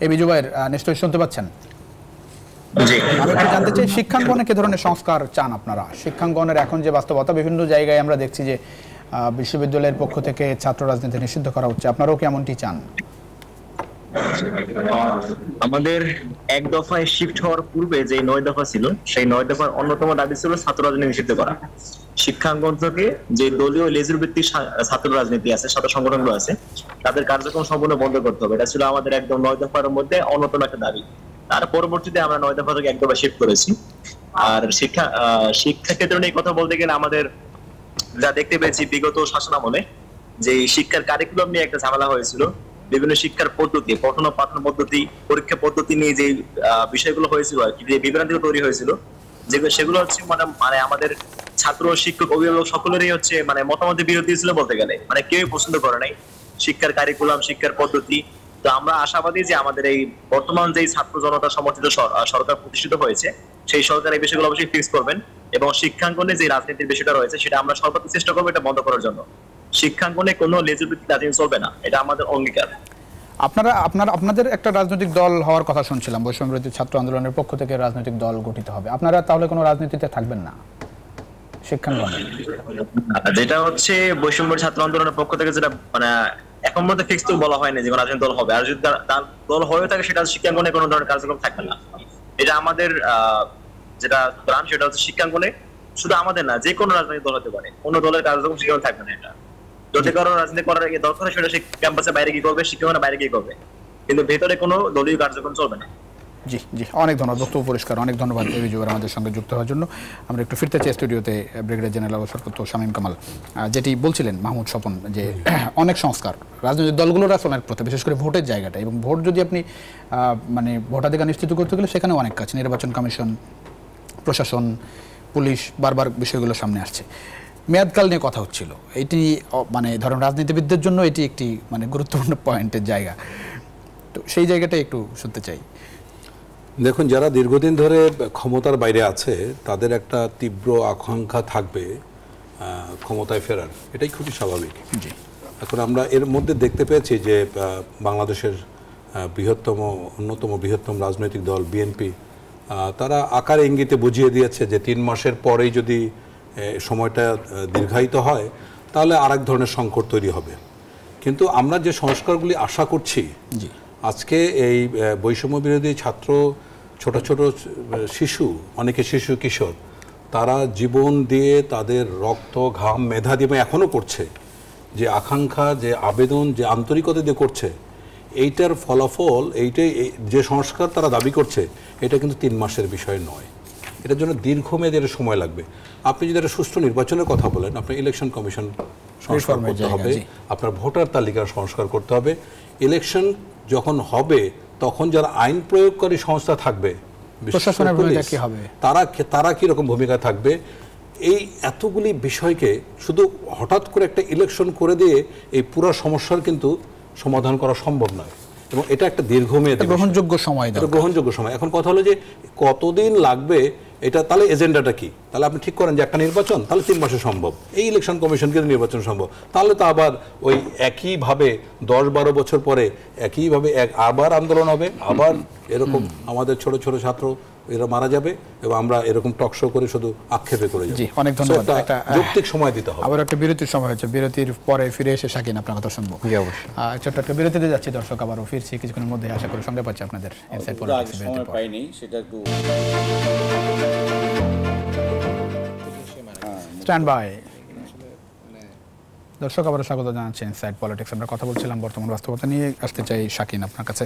এবি জুবাইর, নিশ্চয়ই শুনতে পাচ্ছেন? আমি একটু জানতে চাই, শিক্ষাঙ্গনে কি ধরনের সংস্কার চান আপনারা? শিক্ষাঙ্গনের এখন যে বাস্তবতা, বিভিন্ন জায়গায় আমরা দেখছি যে বিশ্ববিদ্যালয়ের পক্ষ থেকে ছাত্র রাজনীতি নিষিদ্ধ করা হচ্ছে, আপনারাও কি এমনটি চান? আমাদের এক দফায় শিফট হওয়ার পূর্বে যে 9 দফা ছিল, সেই 9 দফার অন্যতম দাবি ছিল ছাত্র রাজনীতি নিষিদ্ধ করা। শিক্ষাঙ্গন থেকে যে দলীয় লেজুর ভিত্তিক ছাত্র রাজনীতি আছে, ছাত্র সংগঠনগুলো আছে, তাদের কার্যক্রম সম্পূর্ণ বন্ধ করতে হবে। এটা ছিল আমাদের একদম 9 দফার মধ্যে অন্যতম একটা দাবি। তার পরবর্তীতে আমরা 9 দফা থেকে 1 দফা শিফট করেছি। আর শিক্ষা ক্ষেত্রে নিয়ে কথা বলতে গেলে আমাদের যা দেখতে পেয়েছি বিগত শাসনামলে, যে শিক্ষার কারিকুলাম নিয়ে একটা ঝামেলা হয়েছিল, বিভিন্ন শিক্ষার পদ্ধতি, পঠন পাঠন পদ্ধতি, পরীক্ষা পদ্ধতি নিয়ে যে বিষয়গুলো হয়েছিল আর কি, যে বিভ্রান্তিগুলো তৈরি হয়েছিল, যেগুলো সেগুলো হচ্ছে মানে আমাদের ছাত্র, শিক্ষক, অভিভাবক সকলেরই হচ্ছে মানে মতামতের বিরোধী ছিল বলতে গেলে, মানে কেউই পছন্দ করে নাই শিক্ষার কারিকুলাম, শিক্ষার পদ্ধতি। তো আমরা আশাবাদী যে আমাদের এই বর্তমান যে ছাত্র জনতা সমর্থিত সরকার প্রতিষ্ঠিত হয়েছে, সেই সরকার এই বিষয়গুলো অবশ্যই ফিক্স করবেন এবং শিক্ষাঙ্গনে যে রাজনীতির বিষয়টা রয়েছে সেটা আমরা সর্বোচ্চ চেষ্টা করবো এটা বন্ধ করার জন্য। শিক্ষাঙ্গনে কোনো লেজুভিত্তিক রাজনীতি চলবে না, এটা আমাদের অঙ্গীকার। আপনাদের একটা রাজনৈতিক দল হওয়ার কথা শুনছিলাম, বৈষম্যবিরোধী ছাত্র আন্দোলনের পক্ষ থেকে রাজনৈতিক দল গঠিত হবে, আপনারা তাহলে কোনো রাজনীতিতে থাকবেন না শিক্ষাঙ্গনে? যেটা হচ্ছে বৈষম্যবিরোধী ছাত্র আন্দোলনের পক্ষ থেকে যেটা মানে এখন মধ্যে ফিক্স তো বলা হয়নি যে রাজনৈতিক দল হবে, আর যদি দল হয়ে থাকে সেটা শিক্ষাঙ্গনে কোনো ধরনের কার্যক্রম থাকবে না। এটা আমাদের যেটা প্রাণ, সেটা হচ্ছে শিক্ষাঙ্গনে শুধু আমাদের না, যে কোনো রাজনৈতিক দল হতে পারে, কোনো দলের কার্যক্রম শিক্ষাঙ্গনে থাকবে না। এটা যদি কারো রাজনীতি করার দরকার হয় সেটা সে ক্যাম্পাসের বাইরে কি করবে, শিক্ষাঙ্গনের বাইরে কি করবে, কিন্তু ভেতরে কোনো দলীয় কার্যক্রম চলবে না। জি জি, অনেক ধন্যবাদ, বক্তব্য পরিষ্কার, অনেক ধন্যবাদ এবি জুবাইর আমাদের সঙ্গে যুক্ত হওয়ার জন্য। আমরা একটু ফিরতে চাই স্টুডিওতে। ব্রিগেডিয়ার জেনারেল সরকার শামীম কামাল যেটি বলছিলেন, মাহমুদ স্বপন, যে অনেক সংস্কার রাজনৈতিক দলগুলোর আসলে অনেক প্রতি, বিশেষ করে ভোটের জায়গাটা, এবং ভোট যদি আপনি মানে ভোটাধিকার নিশ্চিত করতে গেলে সেখানে অনেক কাজ, নির্বাচন কমিশন, প্রশাসন, পুলিশ, বারবার বিষয়গুলো সামনে আসছে। মেয়াদকাল নিয়ে কথা হচ্ছিল, এটি মানে ধরেন রাজনীতিবিদদের জন্য এটি একটি মানে গুরুত্বপূর্ণ পয়েন্টের জায়গা, তো সেই জায়গাটা একটু শুনতে চাই। দেখুন, যারা দীর্ঘদিন ধরে ক্ষমতার বাইরে আছে তাদের একটা তীব্র আকাঙ্ক্ষা থাকবে ক্ষমতায় ফেরার, এটাই খুবই স্বাভাবিক। জি, এখন আমরা এর মধ্যে দেখতে পেয়েছি যে বাংলাদেশের অন্যতম বৃহত্তম রাজনৈতিক দল বিএনপি, তারা আকার ইঙ্গিতে বুঝিয়ে দিয়েছে যে 3 মাসের পরেই যদি সময়টা দীর্ঘায়িত হয় তাহলে আরেক ধরনের সংকট তৈরি হবে। কিন্তু আমরা যে সংস্কারগুলি আশা করছি, আজকে এই বৈষম্য বিরোধী ছাত্র, ছোট ছোট শিশু, অনেকে শিশু কিশোর, তারা জীবন দিয়ে তাদের রক্ত ঘাম মেধা দিয়ে এখনও করছে, যে আকাঙ্ক্ষা, যে আবেদন, যে আন্তরিকতা দিয়ে করছে, এইটার ফলাফল, এইটাই যে সংস্কার তারা দাবি করছে, এটা কিন্তু 3 মাসের বিষয় নয়, এটার জন্য দীর্ঘমেয়াদী সময় লাগবে। আপনি যদি একটা সুষ্ঠু নির্বাচনের কথা বলেন, আপনি ইলেকশন কমিশন সংস্কার করতে হবে, আপনার ভোটার তালিকার সংস্কার করতে হবে। ইলেকশন যখন হবে তখন যারা আইন প্রয়োগকারী সংস্থা থাকবে, প্রশাসনের ভূমিকা কি হবে, তারা কি রকম ভূমিকা থাকবে, এই এতগুলি বিষয়কে শুধু হঠাৎ করে একটা ইলেকশন করে দিয়ে এই পুরো সমস্যার কিন্তু সমাধান করা সম্ভব নয়, এবং এটা একটা দীর্ঘমেয়াদী গ্রহণযোগ্য সময় দরকার। গ্রহণযোগ্য সময়। এখন কথা হলো যে কতদিন লাগবে এটা, তাহলে এজেন্ডাটা কি? তাহলে আপনি ঠিক করেন যে একটা নির্বাচন, তাহলে 3 মাসে সম্ভব, এই ইলেকশন কমিশনকে নির্বাচন সম্ভব, তাহলে তো আবার ওই একইভাবে 10-12 বছর পরে একইভাবে আবার আন্দোলন হবে, আবার এরকম আমাদের ছোট ছোট ছাত্র এরা মারা যাবে, এবং আমরা এরকম টক শো করে শুধু আক্ষেপে করে যাব। জি, অনেক ধন্যবাদ। একটা যৌক্তিক সময় দিতে হবে। আবার একটা বিরতির সময় হচ্ছে, বিরতির পরে ফিরে এসে শাকিন আপনার কথা শুনবো। জি, অবশ্যই। ছোট্ট একটা বিরতিতে যাচ্ছি দর্শক, আবারও ফিরছি কিছুক্ষণের মধ্যে, আশা করি সঙ্গে পাচ্ছি আপনাদের ইনসাইড পলিটিক্স। পাইনি সেটা একটু স্ট্যান্ড বাই। দর্শক আবারও স্বাগত জানাচ্ছি ইনসাইড পলিটিক্স। আমরা কথা বলছিলাম বর্তমান বাস্তবতা নিয়ে। আসতে চাই শাকিন আপনার কাছে,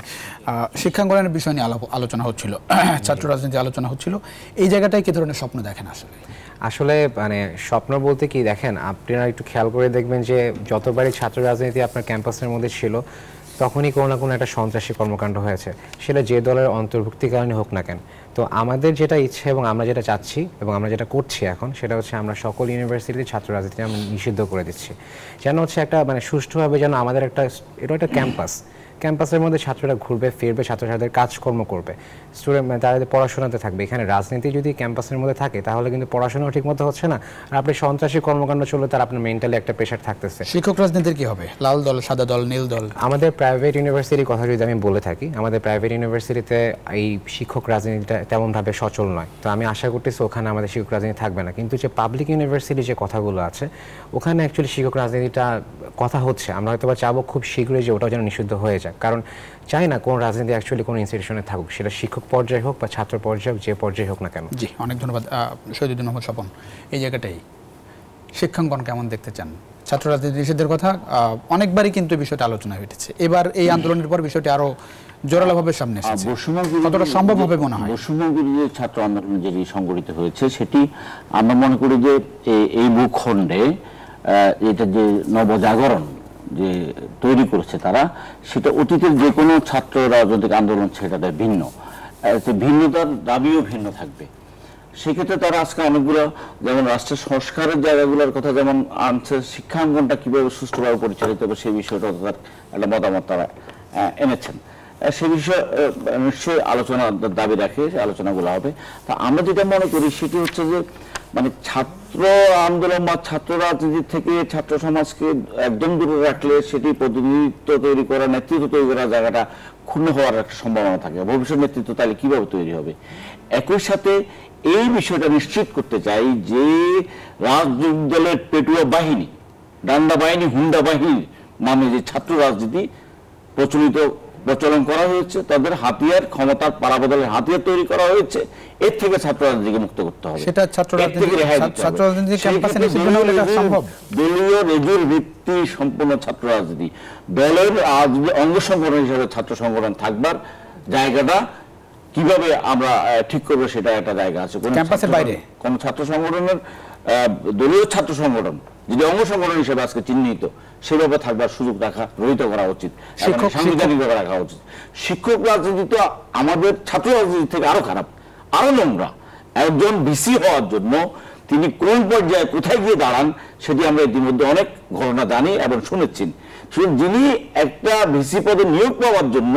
শিক্ষাঙ্গনের বিষয় নিয়ে আলোচনা হচ্ছিল, ছাত্র রাজনীতি আলোচনা হচ্ছিল, এই জায়গাটায় কি ধরনের স্বপ্ন দেখেন আসলে? আসলে মানে স্বপ্ন বলতে কি দেখেন, আপনারা একটু খেয়াল করে দেখবেন যে যতবারই ছাত্র রাজনীতি আপনার ক্যাম্পাসের মধ্যে ছিল তখনই কোনো না কোনো একটা সন্ত্রাসী কর্মকাণ্ড হয়েছে, সেটা যে দলের অন্তর্ভুক্তিকারণে হোক না কেন। তো আমাদের যেটা ইচ্ছে এবং আমরা যেটা চাচ্ছি এবং আমরা যেটা করছি এখন, সেটা হচ্ছে আমরা সকল ইউনিভার্সিটিতে ছাত্র রাজনীতি আমরা নিষিদ্ধ করে দিচ্ছি, যেন হচ্ছে একটা মানে সুষ্ঠুভাবে যেন আমাদের এটা একটা ক্যাম্পাসের মধ্যে ছাত্ররা ঘুরবে ফিরবে, ছাত্রছাত্রীদের কাজকর্ম করবে, স্টুডেন্ট তাদের পড়াশোনাতে থাকবে। এখানে রাজনীতি যদি ক্যাম্পাসের মধ্যে থাকে তাহলে কিন্তু পড়াশোনাও ঠিকমতো হচ্ছে না, আর আপনি সন্ত্রাসী কর্মকাণ্ড চললে তার আপনার মেন্টালি একটা প্রেশার থাকতেছে। শিক্ষক রাজনীতির কি হবে? লাল দল, সাদা দল, নীল দল? আমাদের প্রাইভেট ইউনিভার্সিটির কথা যদি আমি বলে থাকি, আমাদের প্রাইভেট ইউনিভার্সিটিতে এই শিক্ষক রাজনীতিটা তেমনভাবে সচল নয়, তো আমি আশা করতেছি ওখানে আমাদের শিক্ষক রাজনীতি থাকবে না। কিন্তু যে পাবলিক ইউনিভার্সিটি যে কথাগুলো আছে ওখানে অ্যাকচুয়ালি শিক্ষক রাজনীতিটা কথা হচ্ছে, আমরা হয়তো বা চাবো খুব শীঘ্রই যে ওটাও যেন নিষিদ্ধ হয়ে যায়, কারণ চাই না কোন রাজনীতি অ্যাকচুয়ালি কোনো ইনস্টিটিউশনে থাকুক, সেটা শিক্ষক পর্যায়ে হোক বা ছাত্র পর্যায়ে হোক, যে পর্যায়ে হোক না কেন। জি, অনেক ধন্যবাদ। শহীদুদ্দিন মোহাম্মদ স্বপন, এই জায়গাটাই শিক্ষাঙ্গন কেমন দেখতে চান? ছাত্র রাজনীতি নিষিদ্ধের কথা অনেকবারই কিন্তু বিষয়টা আলোচনা হয়েছে, এবার এই আন্দোলনের পর বিষয়টি আরো জোরালোভাবে সামনে এসেছে, কতটা সম্ভব হবে মনে হয়? বৈষম্যবিরোধী ছাত্র আন্দোলন যেটি সংগঠিত হয়েছে সেটি আমরা মনে করি যে এই ভূখণ্ডে এটা যে নবজাগরণ যে তৈরি করেছে তারা, সেটা অতীতের যে কোনো ছাত্র রাজনৈতিক আন্দোলন সেটাতে ভিন্ন, ভিন্নতার দাবিও ভিন্ন থাকবে। সেক্ষেত্রে তারা আজকে অনেকগুলো, যেমন রাষ্ট্রের সংস্কারের জায়গাগুলোর কথা যেমন আনছে, শিক্ষাঙ্গনটা কিভাবে সুষ্ঠুভাবে পরিচালিত হবে সেই বিষয়টা তার একটা মতামত তারা এনেছেন, সে বিষয়ে নিশ্চয়ই আলোচনা দাবি রাখে, আলোচনাগুলো হবে। তা আমরা যেটা মনে করি সেটি হচ্ছে যে মানে ছাত্র আন্দোলন বা ছাত্র রাজনীতি থেকে ছাত্র সমাজকে একদম দূরে রাখলে সেটি প্রতিনিধিত্ব তৈরি করা, নেতৃত্ব তৈরি করার জায়গাটা ক্ষুণ্ণ হওয়ার একটা সম্ভাবনা থাকে। ভবিষ্যৎ নেতৃত্ব তাহলে কিভাবে তৈরি হবে? একই সাথে এই বিষয়টা নিশ্চিত করতে চাই যে রাজনৈতিক দলের পেটুয়া বাহিনী, ডান্ডা বাহিনী, হুন্ডা বাহিনীর নামে যে ছাত্র রাজনীতি প্রচলন করা হয়েছে, তাদের হাতিয়ার, ক্ষমতার পালাবদলের হাতিয়ার তৈরি করা হয়েছে, এর থেকে ছাত্র রাজনীতিকে মুক্ত করতে হবে। সেটা দলীয় রেজুর ভিত্তি সম্পূর্ণ ছাত্র রাজনীতি, দলের অঙ্গ সংগঠন হিসেবে ছাত্র সংগঠন থাকবার জায়গাটা কিভাবে আমরা ঠিক করবো সেটা একটা জায়গা আছে। ক্যাম্পাসের বাইরে কোন ছাত্র সংগঠনের দলীয় ছাত্র সংগঠন যদি অঙ্গ সংগঠন হিসেবে আজকে চিহ্নিত, সেভাবে থাকবার সুযোগ রহিত করা উচিত, সাংবিধানিকভাবে রাখা উচিত। শিক্ষক রাজনীতি তো আমাদের ছাত্র রাজনীতি থেকে আরো খারাপ, আরো নোংরা। একজন ভিসি হওয়ার জন্য তিনি কোন পর্যায়ে কোথায় গিয়ে দাঁড়ান সেটি আমরা ইতিমধ্যে অনেক ঘটনা জানি এবং শুনেছি। যিনি একটা ভিসি পদে নিয়োগ পাওয়ার জন্য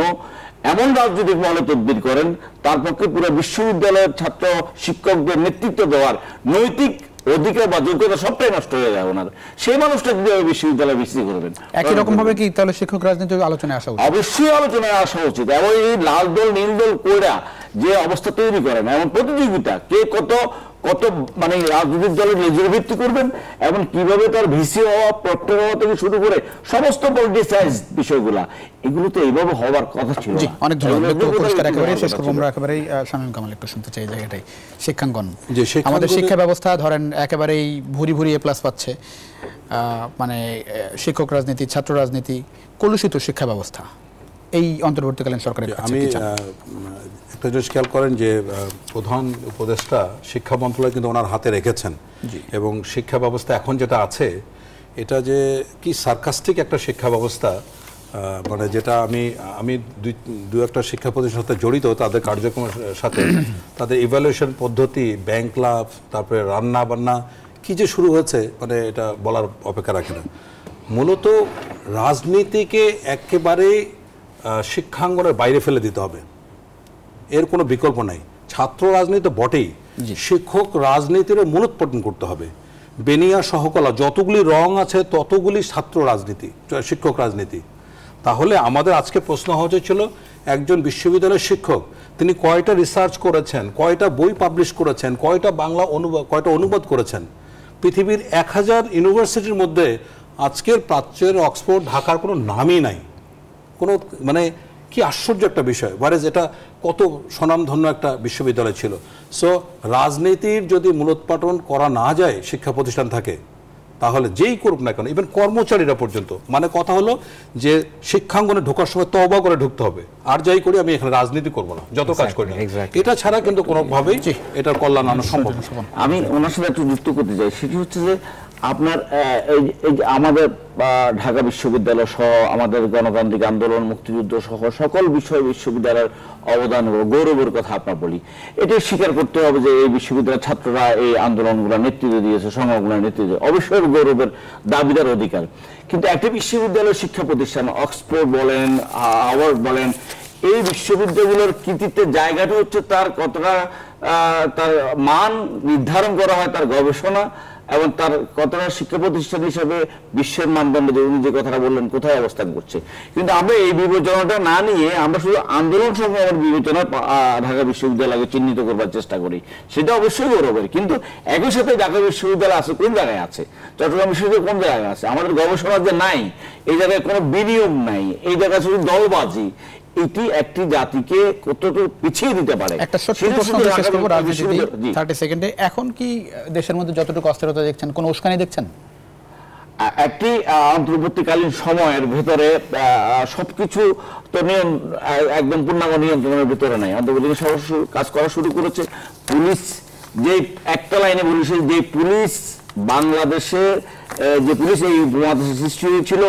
এমন রাজনৈতিক মহলে তদবির করেন, তার পক্ষে পুরো বিশ্ববিদ্যালয়ের ছাত্র শিক্ষকদের নেতৃত্ব দেওয়ার নৈতিক অধিকার বা যোগ্যতা সবটাই নষ্ট হয়ে যায় ওনার। সেই মানুষটা কিভাবে বিশ্ববিদ্যালয়ে ভিসি করবেন? একই রকম ভাবে কি তাহলে শিক্ষক রাজনীতি আলোচনায় আসা উচিত? অবশ্যই আলোচনায় আসা উচিত। এবং এই লাল দল নীল দল কোড়া যে অবস্থা তৈরি করেন, এমন প্রতিযোগিতা, কে কত মানে রাজনৈতিক দলের লেজুর ভিত্তি করবেন এবং কিভাবে তার ভিসি হওয়া, প্রক্টর হওয়া থেকে শুরু করে সমস্ত পলিটিসাইজ বিষয়গুলা, এগুলো তো এইভাবে হওয়ার কথা ছিল। অনেক ধন্যবাদ। একেবারেই শেষ করবো আমরা, একেবারেই শামীম কামাল একটু শুনতে চাই জায়গাটাই। শিক্ষাঙ্গন, আমাদের শিক্ষা ব্যবস্থা ধরেন একেবারেই ভুরি এ প্লাস পাচ্ছে, মানে শিক্ষক রাজনীতি, ছাত্র রাজনীতি, কলুষিত শিক্ষা ব্যবস্থা, এই অন্তর্বর্তীকালীন সরকারের আমি একটা জিনিস খেয়াল করেন যে প্রধান উপদেষ্টা শিক্ষা মন্ত্রণালয় কিন্তু ওনার হাতে রেখেছেন, এবং শিক্ষা ব্যবস্থা এখন যেটা আছে এটা যে কি সার্কাস্টিক একটা শিক্ষা ব্যবস্থা, মানে যেটা আমি দু একটা শিক্ষা প্রতিষ্ঠানের সাথে জড়িত, তাদের কার্যক্রমের সাথে তাদের ইভ্যালুয়েশন পদ্ধতি, ব্যাংক লাভ, তারপরে রান্না বান্না কি যে শুরু হয়েছে, মানে এটা বলার অপেক্ষা রাখে না। মূলত রাজনীতিকে একেবারেই শিক্ষাঙ্গনের বাইরে ফেলে দিতে হবে, এর কোনো বিকল্প নাই। ছাত্র রাজনীতি বটেই, শিক্ষক রাজনীতিরও মূলোৎপাটন করতে হবে। বেনিয়া সহকলা যতগুলি রং আছে ততগুলি ছাত্র রাজনীতি, শিক্ষক রাজনীতি। তাহলে আমাদের আজকে প্রশ্ন হওয়া ছিল, একজন বিশ্ববিদ্যালয়ের শিক্ষক তিনি কয়টা রিসার্চ করেছেন, কয়টা বই পাবলিশ করেছেন, কয়টা বাংলা কয়টা অনুবাদ করেছেন। পৃথিবীর 1000 ইউনিভার্সিটির মধ্যে আজকের প্রাচ্যের অক্সফোর্ড, ঢাকার কোনো নামই নাই। কোনো মানে কি আশ্চর্য একটা বিষয়, ওয়ারেজ এটা কত স্বনামধন্য একটা বিশ্ববিদ্যালয় ছিল। সো রাজনীতির যদি মূলোৎপাটন করা না যায় শিক্ষা প্রতিষ্ঠান থাকে, তাহলে যেই করুক না কেন, ইভেন কর্মচারীরা পর্যন্ত, মানে কথা হলো যে শিক্ষাঙ্গনে ঢোকার সময় তওবা করে ঢুকতে হবে, আর যাই করি আমি এখানে রাজনীতি করব না, যত কাজ করি না। এটা ছাড়া কিন্তু কোনোভাবেই এটার কল্যাণ আনা সম্ভব না। আমি ওনার সাথে একটু যুক্ত করতে চাই, সেটি হচ্ছে যে আপনার এই যে আমাদের ঢাকা বিশ্ববিদ্যালয় সহ আমাদের গণতান্ত্রিক আন্দোলন, মুক্তিযুদ্ধ সহ সকল বিষয় বিশ্ববিদ্যালয়ের অবদান ও গৌরবের কথা আপনার বলি, এটাই স্বীকার করতে হবে যে এই বিশ্ববিদ্যালয়ের ছাত্ররা এই আন্দোলনগুলো নেতৃত্ব দিয়েছে, সংগ্রামগুলো নেতৃত্ব দিয়েছে, অবশ্যই গৌরবের দাবিদার অধিকার। কিন্তু একটি বিশ্ববিদ্যালয় শিক্ষা প্রতিষ্ঠান, অক্সফোর্ড বলেন, হার্ভার্ড বলেন, এই বিশ্ববিদ্যালয়গুলোর কৃতিত্বের জায়গাটা হচ্ছে তার কতটা তার মান নির্ধারণ করা হয়, তার গবেষণা এবং তার কতটা শিক্ষা প্রতিষ্ঠান হিসেবে বিশ্বের মানদণ্ডে উনি যে কথাটা বললেন কোথায় অবস্থান করছে। কিন্তু আমরা এই বিবেচনাটা না নিয়ে আমরা শুধু আন্দোলন সংগ্রামের বিবেচনা ঢাকা বিশ্ববিদ্যালয়কে চিহ্নিত করবার চেষ্টা করি, সেটা অবশ্যই গৌরবের। কিন্তু একই সাথে ঢাকা বিশ্ববিদ্যালয় আছে কোন জায়গায় আছে, চট্টগ্রাম বিশ্ববিদ্যালয় কোন জায়গায় আছে, আমাদের গবেষণা যে নাই, এই জায়গায় কোনো বিনিয়োগ নাই, এই জায়গায় শুধু দলবাজি, এটি একটি জাতিকে কতটুকু পিছিয়ে দিতে পারে। একটা ছোট্ট প্রশ্ন শেষ করব রাজনীতি 30 সেকেন্ডে। এখন কি দেশের মধ্যে যতটুকু অস্থিরতা দেখছেন, কোনো উস্কানি দেখছেন? একটি অন্তর্বর্তীকালীন সময়ের ভেতরে সবকিছু তো একদম পূর্ণাঙ্গ নিয়ন্ত্রণের ভিতরে নাই। অন্তর্বর্তী কাজ করা শুরু করেছে পুলিশ, যে একটা লাইনে পুলিশের যে পুলিশ বাংলাদেশে যে পুলিশ এই বাংলাদেশে সৃষ্টি হয়েছিল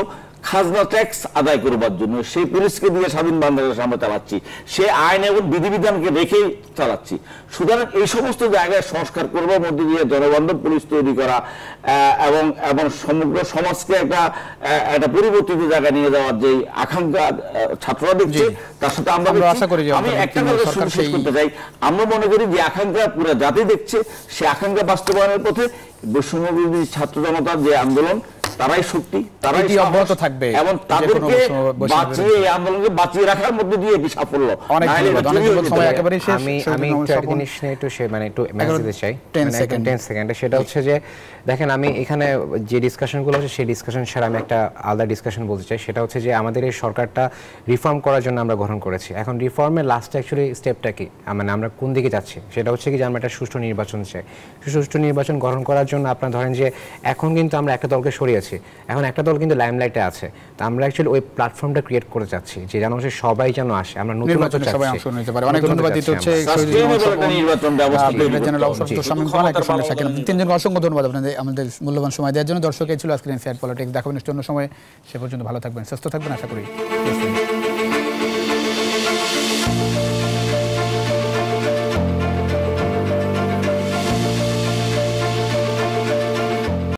খাজনা ট্যাক্স আদায় করবার জন্য, সেই পুলিশকে দিয়ে স্বাধীন বাংলাদেশ আমরা চালাচ্ছি, সে আইন এবং বিধিবিধানকে রেখেই চালাচ্ছি। সুতরাং এই সমস্ত জায়গায় সংস্কার করবার মধ্যে দিয়ে জনবান্ধব পুলিশ তৈরি করা এবং সমগ্র সমাজকে একটা পরিবর্তিত জায়গায় নিয়ে যাওয়ার যে আকাঙ্ক্ষা ছাত্ররা দেখছে, তার সাথে আমরা আমি একটা কথা শেষ করতে চাই, আমরা মনে করি যে আকাঙ্ক্ষা পুরো জাতি দেখছে, সে আকাঙ্ক্ষা বাস্তবায়নের পথে বৈষম্যবিরোধী ছাত্র জনতার যে আন্দোলন, তারাই শক্তি, তারাই অব্যাহত থাকবে এবং তাদেরকে বাঁচিয়ে এই আন্দোলনকে বাঁচিয়ে রাখার মধ্যে দিয়ে এটি সাফল্য। অনেক সময় একেবারে শেষ। আমি একটু জিনিস নিয়ে একটু একটু মেসেজ দিতে চাই, 10 সেকেন্ডে। সেটা হচ্ছে যে দেখেন, আমি এখানে যে ডিসকাশনগুলো হচ্ছে সেই ডিসকাশন ছাড়া আমি একটা আলাদা ডিসকাশন বলতে চাই। সেটা হচ্ছে যে আমাদের এই সরকারটা রিফর্ম করার জন্য আমরা গঠন করেছি। এখন রিফর্মের লাস্ট অ্যাকচুয়ালি স্টেপটা কি, মানে আমরা কোন দিকে যাচ্ছি, সেটা হচ্ছে কি যে আমরা একটা সুষ্ঠু নির্বাচন চাই। সুষ্ঠু নির্বাচন গ্রহণ করার জন্য আপনার ধরেন যে এখন কিন্তু আমরা একটা দলকে সরিয়েছি, এখন একটা দল কিন্তু লাইমলাইটে আছে, তো আমরা অ্যাকচুয়ালি ওই প্ল্যাটফর্মটা ক্রিয়েট করতে চাচ্ছি যে যেন সবাই যেন আসে, আমরা নতুন নির্বাচনে সবাই অংশ নিতে পারে। অনেক ধন্যবাদ দিতে হচ্ছে নির্বাচন ব্যবস্থা তিনজনকে অসংখ্য ধন্যবাদ আপনাদের আমাদের মূল্যবান সময় দেওয়ার জন্য। দর্শক এই ছিল আজকের ইনসাইড পলিটিক্স। দেখাবেন অন্য সময়, সে পর্যন্ত ভালো থাকবেন, সুস্থ থাকবেন আশা করি।